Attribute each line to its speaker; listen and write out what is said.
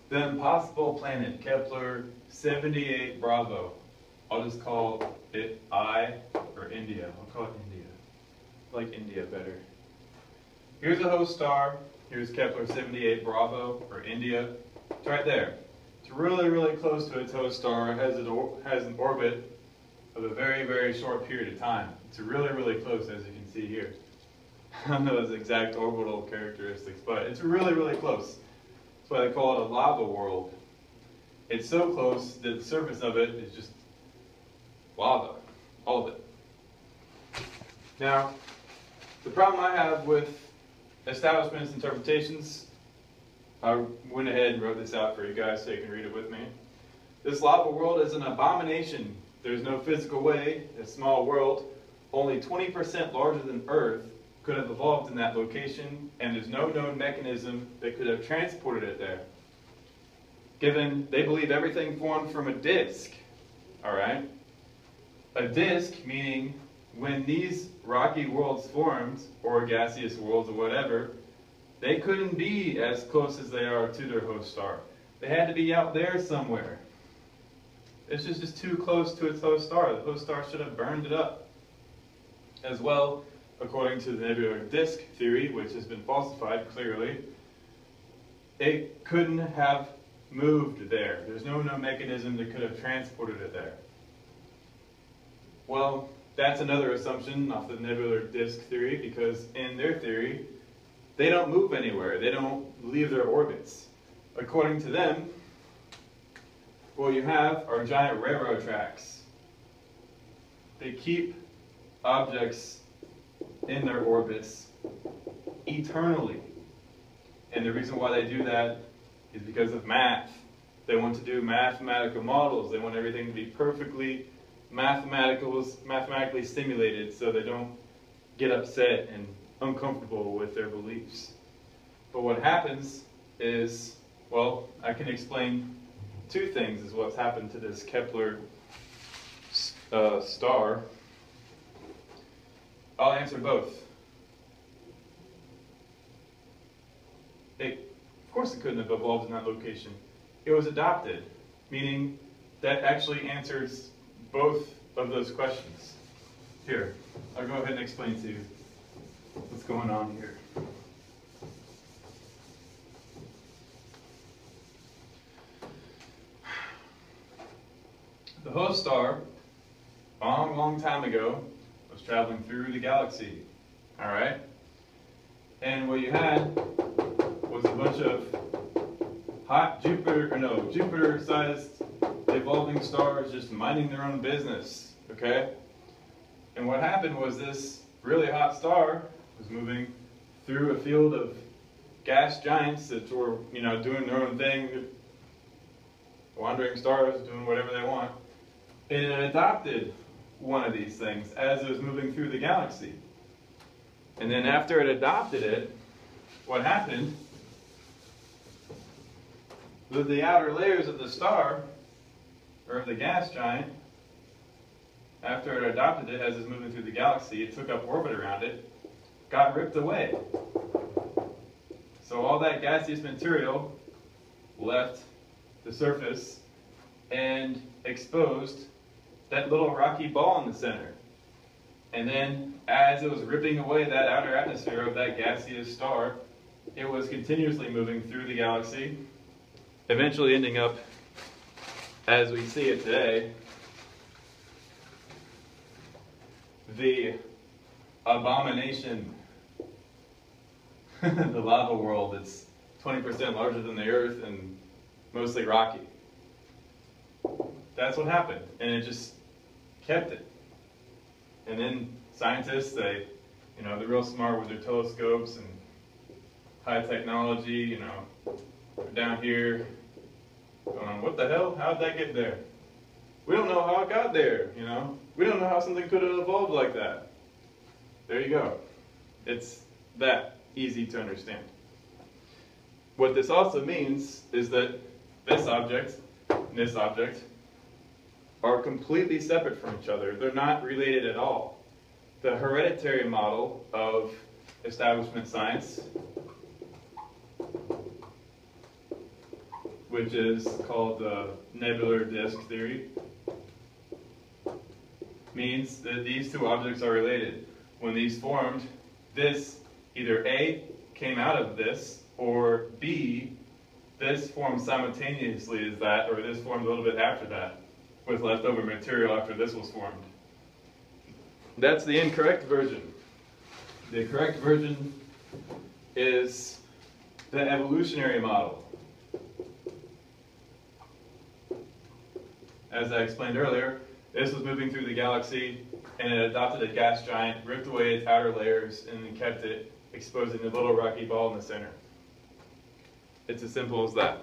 Speaker 1: The impossible planet, Kepler 78 Bravo. I'll just call it I or India. I'll call it India. I like India better. Here's a host star. Here's Kepler 78 Bravo or India. It's right there. It's really, really close to its host star. It has an orbit of a very, very short period of time. It's really, really close, as you can see here. I don't know its exact orbital characteristics, but it's really, really close. That's why they call it a lava world. It's so close that the surface of it is just lava, all of it. Now, the problem I have with establishment's interpretations, I went ahead and wrote this out for you guys so you can read it with me. This lava world is an abomination. There's no physical way, a small world, only 20% larger than Earth, could have evolved in that location, and there's no known mechanism that could have transported it there. Given they believe everything formed from a disk, all right? A disk meaning when these rocky worlds formed, or gaseous worlds or whatever, they couldn't be as close as they are to their host star. They had to be out there somewhere. It's just too close to its host star. The host star should have burned it up. As well, according to the nebular disk theory, which has been falsified clearly, it couldn't have moved there. There's no mechanism that could have transported it there. Well, that's another assumption off the nebular disk theory, because in their theory, they don't move anywhere. They don't leave their orbits. According to them, what you have are giant railroad tracks. They keep objects in their orbits eternally. And the reason why they do that is because of math. They want to do mathematical models. They want everything to be perfectly mathematically stimulated so they don't get upset and uncomfortable with their beliefs. But what happens is, well, I can explain two things is what's happened to this Kepler star. I'll answer both. Of course it couldn't have evolved in that location. It was adopted, meaning that actually answers both of those questions. Here, I'll go ahead and explain to you what's going on here. The host star, a long, long time ago, was traveling through the galaxy, all right? And what you had was a bunch of hot Jupiter-sized evolving stars just minding their own business, okay? And what happened was this really hot star was moving through a field of gas giants that were, doing their own thing, wandering stars, doing whatever they want. And it adopted one of these things as it was moving through the galaxy. And then after it adopted it, what happened with the outer layers of the star, or of the gas giant, after it adopted it as it's moving through the galaxy, it took up orbit around it, got ripped away. So all that gaseous material left the surface and exposed that little rocky ball in the center. And then as it was ripping away that outer atmosphere of that gaseous star, it was continuously moving through the galaxy, eventually ending up as we see it today, the abomination, the lava world that's 20% larger than the Earth and mostly rocky. That's what happened, and it just kept it. And then scientists, they're real smart with their telescopes and high technology, down here going, what the hell? How'd that get there? We don't know how it got there, We don't know how something could have evolved like that. There you go. It's that easy to understand. What this also means is that this object and this object are completely separate from each other. They're not related at all. The hereditary model of establishment science which is called the nebular disk theory, means that these two objects are related. When these formed, this, either A, came out of this, or B, this formed simultaneously as that, or this formed a little bit after that, with leftover material after this was formed. That's the incorrect version. The correct version is the evolutionary model. As I explained earlier, this was moving through the galaxy, and it adopted a gas giant, ripped away its outer layers, and then kept it, exposing the little rocky ball in the center. It's as simple as that.